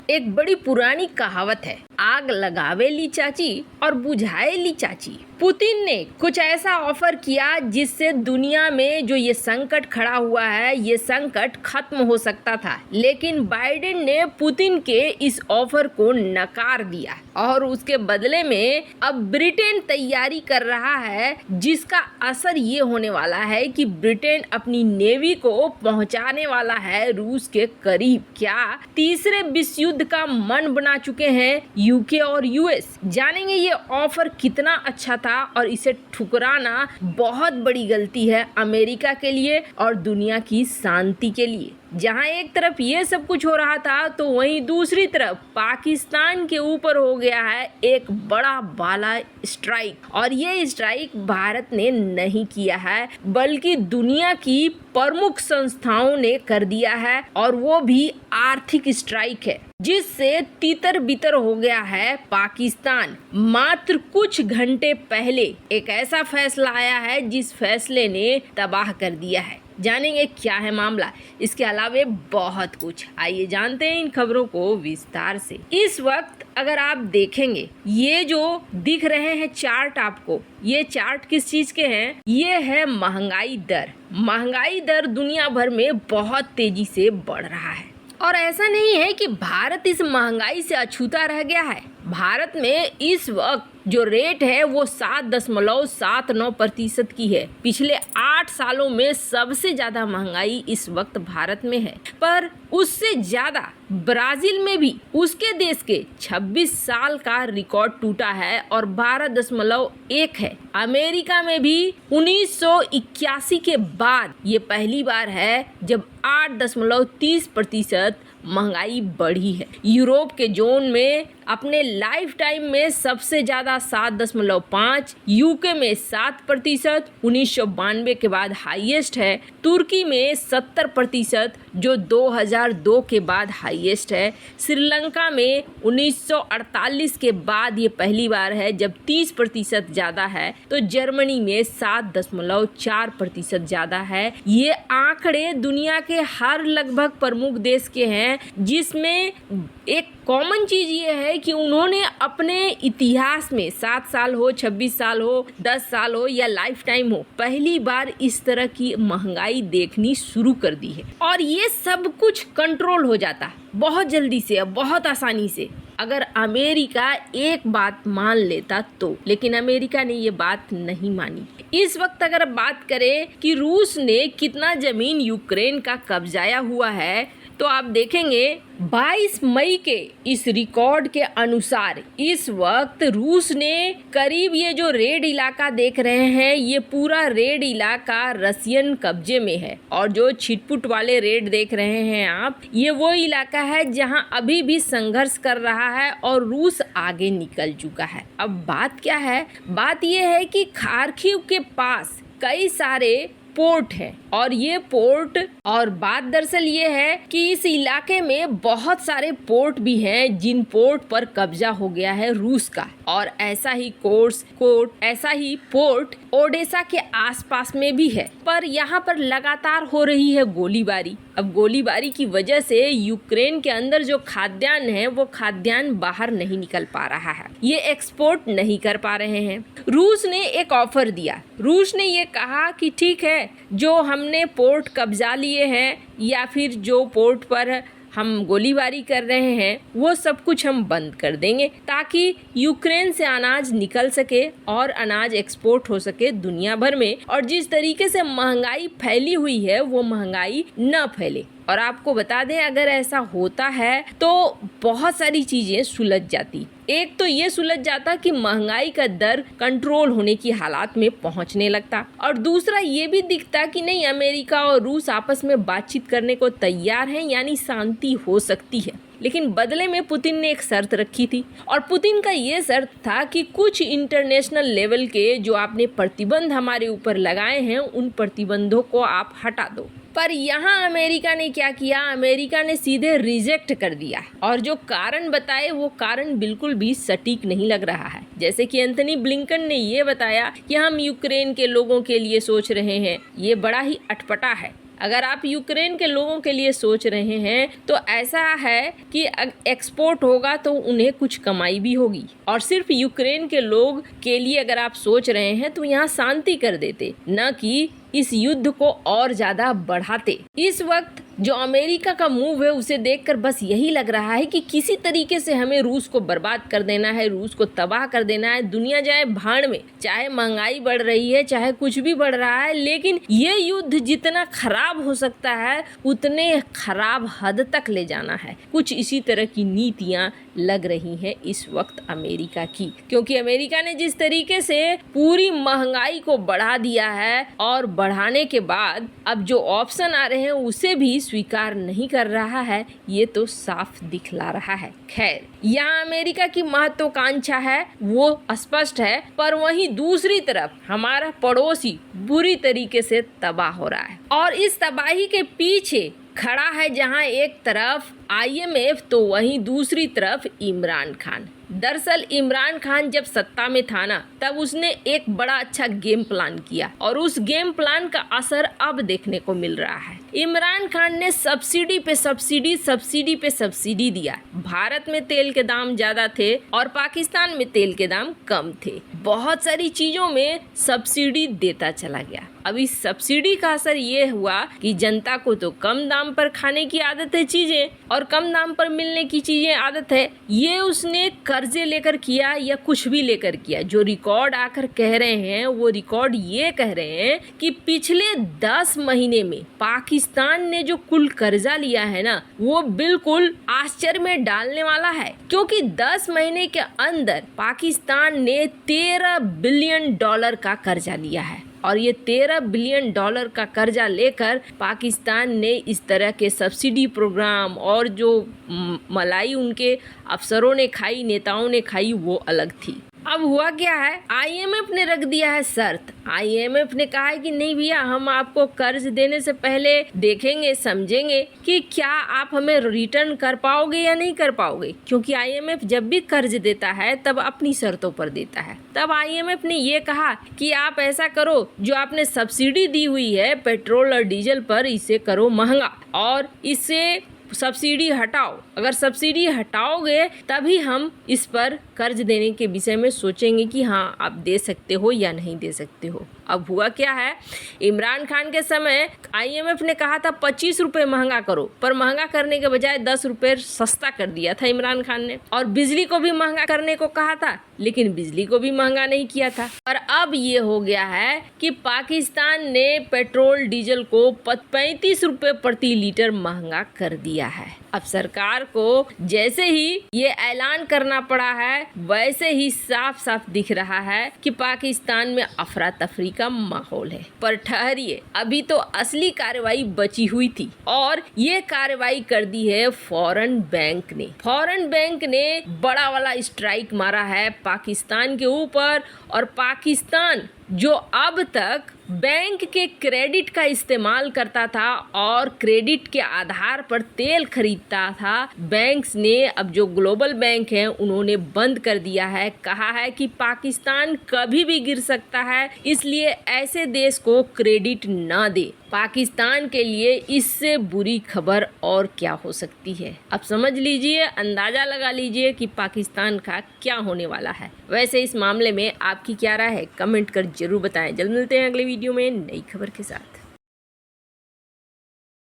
एक बड़ी पुरानी कहावत है, आग लगावे ली चाची और बुझाए ली चाची। पुतिन ने कुछ ऐसा ऑफर किया जिससे दुनिया में जो ये संकट खड़ा हुआ है, ये संकट खत्म हो सकता था, लेकिन बाइडेन ने पुतिन के इस ऑफर को नकार दिया और उसके बदले में अब ब्रिटेन तैयारी कर रहा है, जिसका असर ये होने वाला है कि ब्रिटेन अपनी नेवी को पहुंचाने वाला है रूस के करीब। क्या तीसरे विश्व युद्ध का मन बना चुके हैं यूके और यूएस। जानेंगे ये ऑफर कितना अच्छा था और इसे ठुकराना बहुत बड़ी गलती है अमेरिका के लिए और दुनिया की शांति के लिए। जहां एक तरफ ये सब कुछ हो रहा था तो वहीं दूसरी तरफ पाकिस्तान के ऊपर हो गया है एक बड़ा वाला स्ट्राइक, और ये स्ट्राइक भारत ने नहीं किया है बल्कि दुनिया की प्रमुख संस्थाओं ने कर दिया है, और वो भी आर्थिक स्ट्राइक है जिससे तितर बितर हो गया है पाकिस्तान। मात्र कुछ घंटे पहले एक ऐसा फैसला आया है जिस फैसले ने तबाह कर दिया है। जानेंगे क्या है मामला, इसके अलावे बहुत कुछ। आइए जानते हैं इन खबरों को विस्तार से। इस वक्त अगर आप देखेंगे ये जो दिख रहे हैं चार्ट आपको, ये चार्ट किस चीज के हैं? ये है महंगाई दर। महंगाई दर दुनिया भर में बहुत तेजी से बढ़ रहा है और ऐसा नहीं है कि भारत इस महंगाई से अछूता रह गया है। भारत में इस वक्त जो रेट है वो 7.79% की है। पिछले 8 सालों में सबसे ज्यादा महंगाई इस वक्त भारत में है, पर उससे ज्यादा ब्राजील में भी उसके देश के 26 साल का रिकॉर्ड टूटा है और 12.1 है। अमेरिका में भी 1981 के बाद ये पहली बार है जब 8.30% महंगाई बढ़ी है। यूरोप के जोन में अपने लाइफ टाइम में सबसे ज्यादा 7.5, यूके में 7%, 1992 के बाद हाईएस्ट है। तुर्की में 70% जो 2002 के बाद हाईएस्ट है। श्रीलंका में 1948 के बाद ये पहली बार है जब 30% ज्यादा है। तो जर्मनी में 7.4% ज्यादा है। ये आंकड़े दुनिया के हर लगभग प्रमुख देश के हैं, जिसमें एक कॉमन चीज ये है कि उन्होंने अपने इतिहास में 7 साल हो, 26 साल हो, 10 साल हो या लाइफ टाइम हो, पहली बार इस तरह की महंगाई देखनी शुरू कर दी है। और ये सब कुछ कंट्रोल हो जाता बहुत जल्दी से, बहुत आसानी से, अगर अमेरिका एक बात मान लेता तो। लेकिन अमेरिका ने ये बात नहीं मानी। इस वक्त अगर बात करें कि रूस ने कितना जमीन यूक्रेन का कब्जाया हुआ है, तो आप देखेंगे 22 मई के इस रिकॉर्ड के अनुसार इस वक्त रूस ने करीब, ये जो रेड इलाका देख रहे हैं, ये पूरा रेड इलाका रसियन कब्जे में है। और जो छिटपुट वाले रेड देख रहे हैं आप, ये वो इलाका है जहां अभी भी संघर्ष कर रहा है और रूस आगे निकल चुका है। अब बात क्या है? बात ये है कि खार्किव के पास कई सारे पोर्ट है, और ये पोर्ट, और बात दरअसल ये है कि इस इलाके में बहुत सारे पोर्ट भी हैं जिन पोर्ट पर कब्जा हो गया है रूस का। और ऐसा ही ऐसा ही पोर्ट ओडेसा के आसपास में भी है। पर यहाँ पर लगातार हो रही है गोलीबारी। अब गोलीबारी की वजह से यूक्रेन के अंदर जो खाद्यान्न है वो खाद्यान्न बाहर नहीं निकल पा रहा है, ये एक्सपोर्ट नहीं कर पा रहे हैं। रूस ने एक ऑफर दिया। रूस ने ये कहा कि ठीक है, जो हमने पोर्ट कब्जा लिए हैं या फिर जो पोर्ट पर हम गोलीबारी कर रहे हैं वो सब कुछ हम बंद कर देंगे ताकि यूक्रेन से अनाज निकल सके और अनाज एक्सपोर्ट हो सके दुनिया भर में, और जिस तरीके से महंगाई फैली हुई है वो महंगाई न फैले। और आपको बता दें, अगर ऐसा होता है तो बहुत सारी चीजें सुलझ जाती। एक तो ये सुलझ जाता कि महंगाई का दर कंट्रोल होने की हालात में पहुंचने लगता, और दूसरा ये भी दिखता कि नहीं, अमेरिका और रूस आपस में बातचीत करने को तैयार हैं, यानी शांति हो सकती है। लेकिन बदले में पुतिन ने एक शर्त रखी थी, और पुतिन का ये शर्त था कि कुछ इंटरनेशनल लेवल के जो आपने प्रतिबंध हमारे ऊपर लगाए हैं उन प्रतिबंधों को आप हटा दो। पर यहाँ अमेरिका ने क्या किया? अमेरिका ने सीधे रिजेक्ट कर दिया, और जो कारण बताए वो कारण बिल्कुल भी सटीक नहीं लग रहा है। जैसे कि एंथनी ब्लिंकन ने ये बताया कि हम यूक्रेन के लोगों के लिए सोच रहे हैं, ये बड़ा ही अटपटा है। अगर आप यूक्रेन के लोगों के लिए सोच रहे हैं तो ऐसा है कि एक्सपोर्ट होगा तो उन्हें कुछ कमाई भी होगी, और सिर्फ यूक्रेन के लोग के लिए अगर आप सोच रहे हैं तो यहाँ शांति कर देते, न कि इस युद्ध को और ज्यादा बढ़ाते। इस वक्त जो अमेरिका का मूव है उसे देखकर बस यही लग रहा है कि किसी तरीके से हमें रूस को बर्बाद कर देना है, रूस को तबाह कर देना है, दुनिया जाए भाड़ में। चाहे महंगाई बढ़ रही है, चाहे कुछ भी बढ़ रहा है, लेकिन ये युद्ध जितना खराब हो सकता है उतने खराब हद तक ले जाना है। कुछ इसी तरह की नीतियां लग रही हैं इस वक्त अमेरिका की, क्योंकि अमेरिका ने जिस तरीके से पूरी महंगाई को बढ़ा दिया है और बढ़ाने के बाद अब जो ऑप्शन आ रहे हैं उसे भी स्वीकार नहीं कर रहा है, ये तो साफ दिखला रहा है। खैर, यहाँ अमेरिका की महत्वाकांक्षा है वो स्पष्ट है, पर वहीं दूसरी तरफ हमारा पड़ोसी बुरी तरीके से तबाह हो रहा है, और इस तबाही के पीछे खड़ा है जहां एक तरफ IMF तो वहीं दूसरी तरफ इमरान खान। दरअसल इमरान खान जब सत्ता में था ना, तब उसने एक बड़ा अच्छा गेम प्लान किया, और उस गेम प्लान का असर अब देखने को मिल रहा है। इमरान खान ने सब्सिडी पे सब्सिडी दिया। भारत में तेल के दाम ज्यादा थे और पाकिस्तान में तेल के दाम कम थे। बहुत सारी चीजों में सब्सिडी देता चला गया। अब इस सब्सिडी का असर ये हुआ कि जनता को तो कम दाम पर खाने की आदत है चीजें, और कम दाम पर मिलने की चीजें आदत है। ये उसने कर्जे लेकर किया या कुछ भी लेकर किया। जो रिकॉर्ड आकर कह रहे हैं वो रिकॉर्ड ये कह रहे हैं कि पिछले 10 महीने में पाकिस्तान ने जो कुल कर्जा लिया है ना, वो बिल्कुल आश्चर्य में डालने वाला है, क्योंकि 10 महीने के अंदर पाकिस्तान ने $13 बिलियन का कर्जा लिया है। और ये $13 बिलियन का कर्जा लेकर पाकिस्तान ने इस तरह के सब्सिडी प्रोग्राम और जो मलाई उनके अफसरों ने खाई, नेताओं ने खाई, वो अलग थी। अब हुआ क्या है, IMF ने रख दिया है शर्त। IMF ने कहा है कि नहीं भैया, हम आपको कर्ज देने से पहले देखेंगे, समझेंगे कि क्या आप हमें रिटर्न कर पाओगे या नहीं कर पाओगे, क्योंकि IMF जब भी कर्ज देता है तब अपनी शर्तों पर देता है। तब IMF ने ये कहा कि आप ऐसा करो, जो आपने सब्सिडी दी हुई है पेट्रोल और डीजल पर, इसे करो महंगा और इससे सब्सिडी हटाओ। अगर सब्सिडी हटाओगे तभी हम इस पर कर्ज देने के विषय में सोचेंगे कि हाँ आप दे सकते हो या नहीं दे सकते हो। अब हुआ क्या है, इमरान खान के समय IMF ने कहा था 25 रुपए महंगा करो, पर महंगा करने के बजाय 10 रुपए सस्ता कर दिया था इमरान खान ने। और बिजली को भी महंगा करने को कहा था, लेकिन बिजली को भी महंगा नहीं किया था। और अब ये हो गया है कि पाकिस्तान ने पेट्रोल डीजल को 35 रुपए प्रति लीटर महंगा कर दिया है। अब सरकार को जैसे ही ये ऐलान करना पड़ा है, वैसे ही साफ साफ दिख रहा है कि पाकिस्तान में अफरा तफरी का माहौल है। पर ठहरिए, अभी तो असली कार्रवाई बची हुई थी, और ये कार्रवाई कर दी है फॉरेन बैंक ने। फॉरेन बैंक ने बड़ा वाला स्ट्राइक मारा है पाकिस्तान के ऊपर, और पाकिस्तान जो अब तक बैंक के क्रेडिट का इस्तेमाल करता था और क्रेडिट के आधार पर तेल खरीदता था, बैंक्स ने अब जो ग्लोबल बैंक हैं उन्होंने बंद कर दिया है। कहा है कि पाकिस्तान कभी भी गिर सकता है, इसलिए ऐसे देश को क्रेडिट ना दे। पाकिस्तान के लिए इससे बुरी खबर और क्या हो सकती है। अब समझ लीजिए, अंदाजा लगा लीजिए कि पाकिस्तान का क्या होने वाला है। वैसे इस मामले में आपकी क्या राय है, कमेंट कर जरूर बताएं। जल्द मिलते हैं अगले वीडियो में नई खबर के साथ।